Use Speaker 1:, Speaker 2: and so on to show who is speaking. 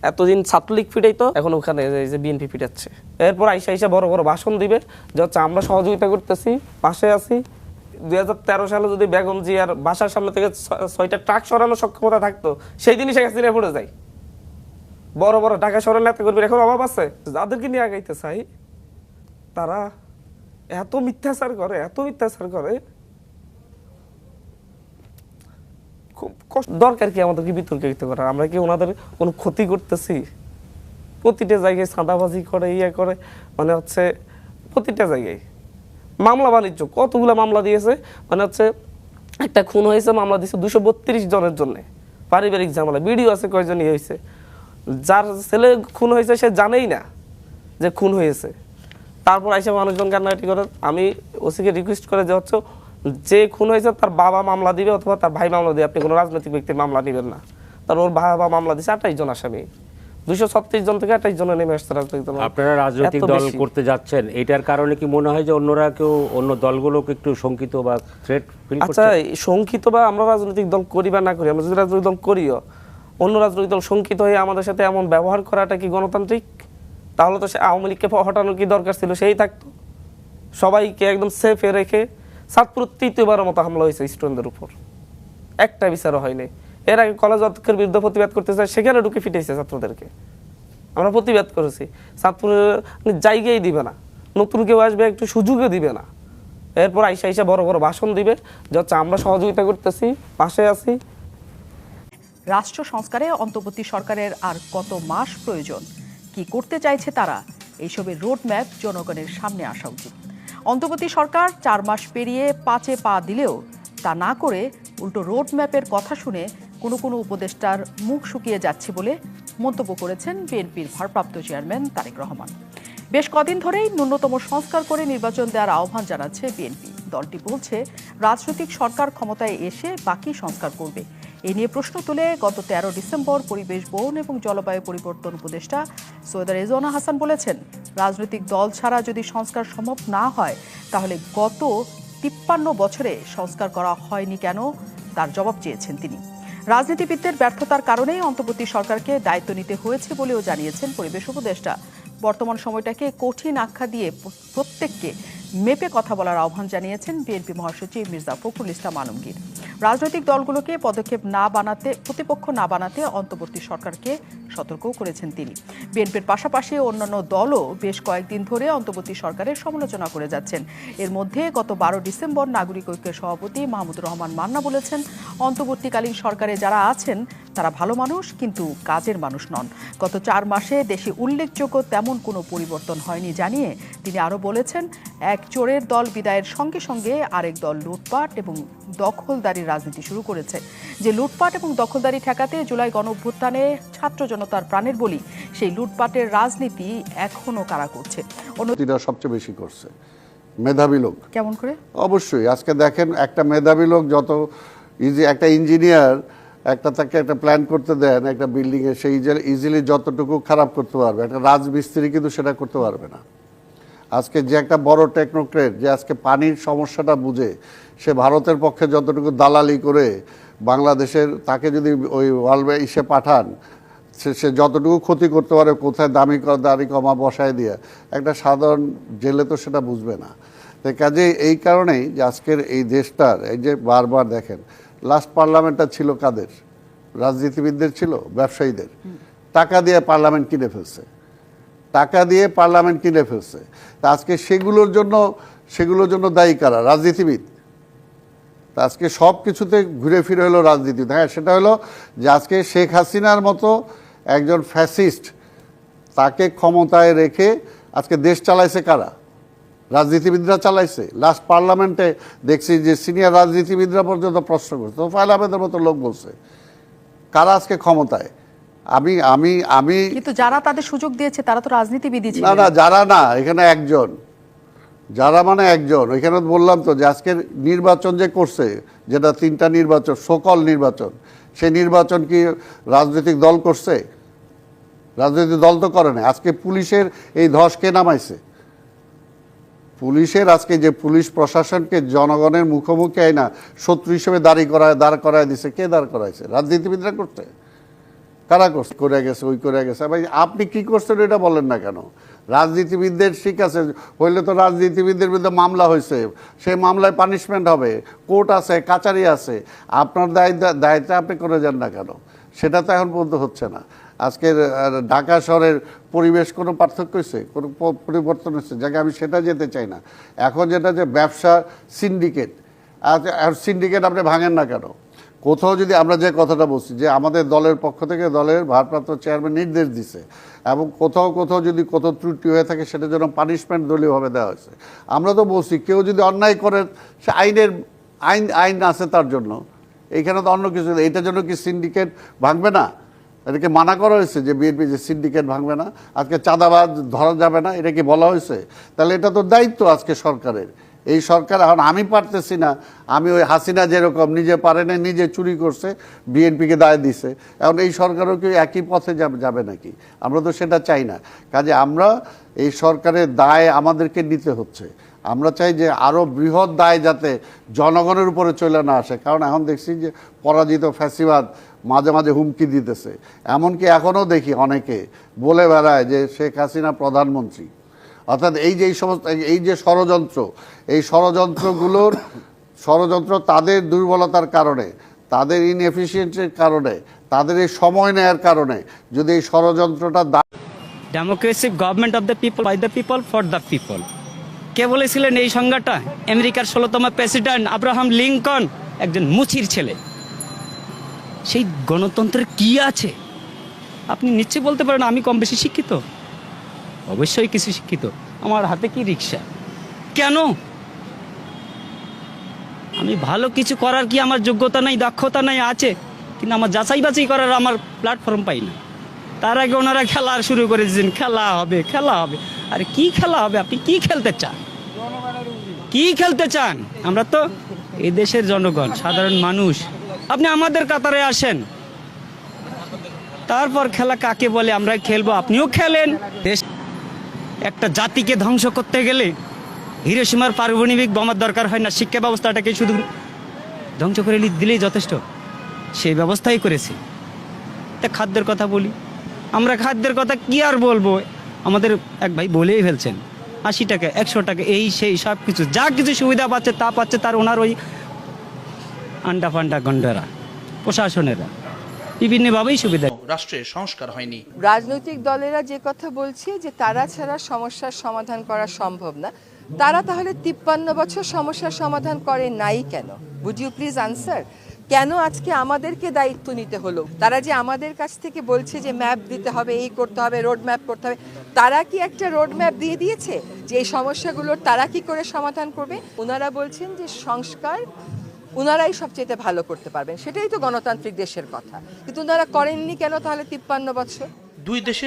Speaker 1: এতদিন ছাত্রলীগ ফিটাইতো, এখন ওখানে এই যে বিএনপি ফিটাচ্ছে। এরপর আইসা আইসা বড় বড় ভাষণ দিবে যে হচ্ছে আমরা সহযোগিতা করতেছি, পাশে আছি। 2013 সালে যদি বেগম জিয়ার বাসার সামনে থেকে 6টা ট্রাক সরানোর সক্ষমতা থাকতো, সেই দিনই শেখ হাসিনা পড়ে যায়। বড় বড় ঢাকা শহরের নেতা কর্মীর এখন অভাব আছে? যাদেরকে নিয়ে আগাইতে চাই তারা এত মিথ্যাচার করে, এত মিথ্যাচার করে। খুব কষ্ট। দরকার কি আমাদেরকে বিতর্কিত করা? আমরা কি ওনাদের কোনো ক্ষতি করতেছি? প্রতিটা জায়গায় চাঁদাবাজি করে, ইয়ে করে, মানে হচ্ছে প্রতিটা জায়গায় মামলা বাণিজ্য। কতগুলো মামলা দিয়েছে, মানে হচ্ছে একটা খুন হয়েছে, মামলা দিয়েছে 232 জনের জন্য, পারিবারিক ঝামেলা। ভিডিও আছে কয়জন ইয়ে হয়েছে। যার ছেলে খুন হয়েছে সে জানেই না যে খুন হয়েছে, তারপর আইসা মানুষজন কান্নাকাটি করে। আমি ওসিকে রিকোয়েস্ট করে যে হচ্ছে যে খুন হয়েছে তার বাবা মামলা দিবে অথবা তার ভাই মামলা দিবে, আপনি কোনো রাজনৈতিক ব্যক্তির মামলা নেবেন না। তার ওর বাবা মামলা দিচ্ছে 28 জন আসামি, 236 জন থেকে 28 জনে নেমে আসছে রাজনৈতিক দল।
Speaker 2: আপনারা রাজনৈতিক দল করতে যাচ্ছেন, এটার কারণে কি মনে হয় যে অন্যরা কেউ অন্য দলগুলোকে একটু শঙ্কিত বা থ্রেট ফিল করছে?
Speaker 1: আচ্ছা, শঙ্কিত বা আমরা রাজনৈতিক দল করি বা না করি, আমরা যদি রাজনৈতিক দল করিও, অন্য রাজনৈতিক দল শঙ্কিত হয়ে আমাদের সাথে এমন ব্যবহার করাটা কি গণতান্ত্রিক? তাহলে তো সে আওয়ামী লীগকে হটানোর কি দরকার ছিল? সেই থাকতো। সবাইকে একদম সেফে রেখে চাঁদপুর 3য়বারের মতো হামলা হয়েছে স্টুডেন্টদের উপর, একটা বিচারও হয়নি। এর আগে কলেজ অধ্যক্ষের বিরুদ্ধে প্রতিবাদ করতে চায়, সেখানে ঢুকে ফিটেছে ছাত্রদেরকে। আমরা প্রতিবাদ করেছি, চাঁদপুরের জায়গায় দিবে না, নতুন কেউ আসবে একটু সুযোগও দিবে না। এরপর আইসা আইসা বড় বড় ভাষণ দিবে যে হচ্ছে আমরা সহযোগিতা করতেছি, পাশে আছি।
Speaker 3: রাষ্ট্র সংস্কারে অন্তর্বর্তী সরকারের আর কত মাস প্রয়োজন, কি করতে চাইছে তারা, এইসবের রোডম্যাপ জনগণের সামনে আসা উচিত। অন্তর্বর্তী সরকার 4 মাস পেরিয়ে 5-এ পা দিলেও তা না করে উল্টো রোডম্যাপের কথা শুনে কোনো উপদেষ্টার মুখ শুকিয়ে যাচ্ছে বলে মন্তব্য করেছেন বিএনপির ভারপ্রাপ্ত চেয়ারম্যান তারেক রহমান। বেশ কদিন ধরেই ন্যূনতম সংস্কার করে নির্বাচন দেওয়ার আহ্বান জানাচ্ছে বিএনপি। দলটি বলছে রাজনৈতিক সরকার ক্ষমতায় এসে বাকি সংস্কার করবে। এ নিয়ে প্রশ্ন তুলে গত 13 ডিসেম্বর পরিবেশ, বন এবং জলবায়ু পরিবর্তন উপদেষ্টা সৈয়দা রেজওয়ানা হাসান বলেছেন, রাজনৈতিক দল ছাড়া যদি সংস্কার সম্ভব না হয় তাহলে গত 53 বছরে সংস্কার করা হয়নি কেন, তার জবাব চেয়েছেন তিনি। রাজনীতিবিদদের ব্যর্থতার কারণেই অন্তর্বর্তী সরকারকে দায়িত্ব নিতে হয়েছে বলেও জানিয়েছেন পরিবেশ উপদেষ্টা। বর্তমান সময়টাকে কঠিন আখ্যা দিয়ে প্রত্যেককে মেপে কথা বলার আহ্বান জানিয়েছেন বিএনপি মহাসচিব মির্জা ফখরুল ইসলাম আলমগীর। রাজনৈতিক দলগুলোকে প্রতিপক্ষ না বানাতে অন্তর্বর্তী সরকারকে সতর্কও করেছেন তিনি। বিএনপির পাশাপাশি অন্যান্য দলও বেশ কয়েকদিন ধরে অন্তর্বর্তী সরকারের সমালোচনা করে যাচ্ছেন। এর মধ্যে গত 12 ডিসেম্বর নাগরিক ঐক্যের সভাপতি মাহমুদুর রহমান মান্না বলেছেন, অন্তর্বর্তীকালীন সরকারে যারা আছেন তারা ভালো মানুষ, কিন্তু কাজের মানুষ নন। গত 4 মাসে দেশে উল্লেখযোগ্য তেমন কোনো পরিবর্তন হয়নি জানিয়ে তিনি আরও বলেছেন, এক চোরের দল বিদায়ের সঙ্গে সঙ্গে আরেক দল লুটপাট এবং দখলদারির রাজনীতি শুরু করেছে। যে লুটপাট এবং দখলদারি ঠেকাতে জুলাই গণঅভ্যুত্থানে ছাত্র জনতার প্রাণের বলি, সেই লুটপাটের রাজনীতি এখনো কারা করছে?
Speaker 4: সবচেয়ে বেশি করছে মেধাবী লোক।
Speaker 3: কেমন করে?
Speaker 4: অবশ্যই আজকে দেখেন, একটা মেধাবী লোক যত একটা ইঞ্জিনিয়ার তাকে একটা প্ল্যান করতে দেন একটা বিল্ডিং এ, সেই ইজিলি যতটুকু খারাপ করতে পারবে, একটা রাজমিস্ত্রি কিন্তু সেটা করতে পারবে না। আজকে যে একটা বড় টেকনোক্রেট যে আজকে পানির সমস্যাটা বুঝে, সে ভারতের পক্ষে যতটুকু দালালি করে বাংলাদেশের, তাকে যদি ওই ওয়ার্ল্ড ইসে পাঠান, সে যতটুকু ক্ষতি করতে পারে, কোথায় দাড়ি কমা বসায় দিয়ে, একটা সাধারণ জেলে তো সেটা বুঝবে না। তাই কাজে এই কারণেই যে আজকের এই দেশটার, এই যে বারবার দেখেন লাস্ট পার্লামেন্টটা ছিল কাদের? রাজনীতিবিদদের ছিল, ব্যবসায়ীদের। টাকা দিয়ে পার্লামেন্ট কিনে ফেলছে, টাকা দিয়ে পার্লামেন্ট কিনে ফেলছে। তা আজকে সেগুলোর জন্য দায়ী কারা? রাজনীতিবিদ। তা আজকে সব কিছুতে ঘুরে ফিরে হলো রাজনীতিবিদ। হ্যাঁ, সেটা হলো যে আজকে শেখ হাসিনার মতো একজন ফ্যাসিস্ট, তাকে ক্ষমতায় রেখে আজকে দেশ চালাইছে কারা? রাজনীতিবিদরা চালাইছে। লাস্ট পার্লামেন্টে দেখছি যে সিনিয়র রাজনীতিবিদরা পর্যন্ত প্রশ্ন করছে, তোফায়েল আহমেদের মতো লোক বলছে, কারা আজকে ক্ষমতায়? আমি
Speaker 3: কিন্তু যারা তাদের সুযোগ দিয়েছে তারা তো রাজনীতিবিদই ছিল।
Speaker 4: না, যারা না, এখানে একজন, যারা মানে একজন। এখানে বললাম তো যে আজকের নির্বাচন যে করছে, যেটা 3টা নির্বাচন, সকল নির্বাচন, সেই নির্বাচন কি রাজনৈতিক দল করছে? রাজনৈতিক দল তো করে না। আজকে পুলিশের এই ধস কে নামাইছে? পুলিশের আজকে যে পুলিশ প্রশাসনকে জনগণের মুখোমুখি আইনা শত্রু হিসেবে দাঁড় করায় দিছে, কে দাঁড় করাইছে? রাজনীতিবিদরা করতে। কারা করছে, করে গেছে, ওই করে গেছে। ভাই আপনি কি করছেন এটা বলেন না কেন? রাজনীতিবিদদের ঠিক আছে, হইলে তো রাজনীতিবিদদের বিরুদ্ধে মামলা হয়েছে, সেই মামলায় পানিশমেন্ট হবে, কোর্ট আছে, কাচারি আছে, আপনার দায়িত্ব আপনি করে যান না কেন? সেটা তো এখন পর্যন্ত হচ্ছে না। আজকের ঢাকা শহরের পরিবেশ কোনো পার্থক্য হয়েছে, কোনো পরিবর্তন হয়েছে? জায়গায় আমি সেটা যেতে চাই না। এখন যেটা যে ব্যবসা সিন্ডিকেট, আর সিন্ডিকেট আপনি ভাঙেন না কেন? কোথাও যদি আমরা যে কথাটা বলছি যে আমাদের দলের পক্ষ থেকে দলের ভারপ্রাপ্ত চেয়ারম্যান নির্দেশ দিছে, এবং কোথাও যদি কোথাও ত্রুটি হয়ে থাকে সেটার জন্য পানিশমেন্ট দলীয়ভাবে দেওয়া হয়েছে। আমরা তো বলছি কেউ যদি অন্যায় করে সে আইন আছে তার জন্য, এইখানে তো অন্য কিছু নেই। এটার জন্য কি সিন্ডিকেট ভাঙবে না? এটাকে মানা করা হয়েছে যে বিএনপি যে সিন্ডিকেট ভাঙবে না, আজকে চাঁদাবাজ ধরা যাবে না, এটা কি বলা হয়েছে? তাহলে এটা তো দায়িত্ব আজকে সরকারের। এই সরকার এখন আমি পারতেছি না, আমি ওই হাসিনা যেরকম নিজে পারে না, নিজে চুরি করছে, বিএনপিকে দায় দিছে, এখন এই সরকারও কি একই পথে যাবে নাকি? আমরা তো সেটা চাই না। কাজে আমরা এই সরকারের দায় আমাদেরকে নিতে হচ্ছে। আমরা চাই যে আরও বৃহৎ দায় যাতে জনগণের উপরে চলে না আসে, কারণ এখন দেখছি যে পরাজিত ফ্যাসিবাদ মাঝে মাঝে হুমকি দিতেছে। এমনকি এখনও দেখি অনেকে বলে বেড়ায় যে শেখ হাসিনা প্রধানমন্ত্রী। অর্থাৎ এই যে ষড়যন্ত্র, এই ষড়যন্ত্র তাদের দুর্বলতার কারণে, তাদের ইনএফিসিয়েন্সির কারণে, তাদের এই সময় নেয়ার কারণে যদি এই ষড়যন্ত্রটা
Speaker 5: democracy government of the people, by the people, for the people, কে বলেছিলেন এই সংজ্ঞাটা? আমেরিকার 16তম প্রেসিডেন্ট আব্রাহাম লিঙ্কন, একজন মুচির ছেলে। সেই গণতন্ত্রের কি আছে? আপনি নিশ্চয়ই বলতে পারেন আমি কম বেশি শিক্ষিত, অবশ্যই কিছু শিক্ষিত। আমার হাতে কি রিক্সা? কেন? আমি ভালো কিছু করার কি আমার যোগ্যতা নাই, দক্ষতা নাই? আছে, কিন্তু আমার যাচাই বাছাই করার আমার প্ল্যাটফর্ম পাই না। তার আগে ওনারা খেলা শুরু করে দিয়েছেন, খেলা হবে, খেলা হবে। আরে কি খেলা হবে? আপনি কি খেলতে চান? কি খেলতে চান? আমরা তো এই দেশের জনগণ, সাধারণ মানুষ। আপনি আমাদের কাতারে আসেন, তারপর খেলা কাকে বলে আমরা খেলবো, আপনিও খেলেন। দেশ একটা জাতিকে ধ্বংস করতে গেলে হিরোশিমার পারমাণবিক বোমার দরকার হয় না, শিক্ষা ব্যবস্থাটাকে শুধু ধ্বংস করে দিলেই যথেষ্ট। সেই ব্যবস্থাই করেছি। তা খাদ্যের কথা বলি, আমরা খাদ্যের কথা কি আর বলবো? আমাদের এক ভাই বলেই ফেলছেন 80 টাকা, 100 টাকা, এই সেই সব কিছু, যা কিছু সুবিধা পাচ্ছে তা পাচ্ছে তার ওনার ওই আন্ডা ফান্ডা গন্ডারা, প্রশাসনেরা বিভিন্নভাবেই সুবিধা।
Speaker 6: রাষ্ট্রের সংস্কার হয়নি।
Speaker 7: রাজনৈতিক দলেরা যে কথা বলছে যে তারা ছাড়া সমস্যার সমাধান করা সম্ভব না, তারা তাহলে 53 বছর সমস্যার সমাধান করে নাই কেন? Would you please answer? কেন আজকে আমাদেরকে দায়িত্ব নিতে হলো? তারা যে আমাদের কাছ থেকে বলছে যে ম্যাপ দিতে হবে, এই করতে হবে, রোড ম্যাপ করতে হবে, তারা কি একটা রোড ম্যাপ দিয়ে দিয়েছে যে এই সমস্যাগুলোর তারা কি করে সমাধান করবে? ওনারা বলছেন যে সংস্কার ওনারাই সবচেয়ে ভালো করতে পারবেন, সেটাই তো গণতান্ত্রিক দেশের কথা, কিন্তু ওনারা করেননি কেন তাহলে 53 বছর?
Speaker 6: দুই দেশে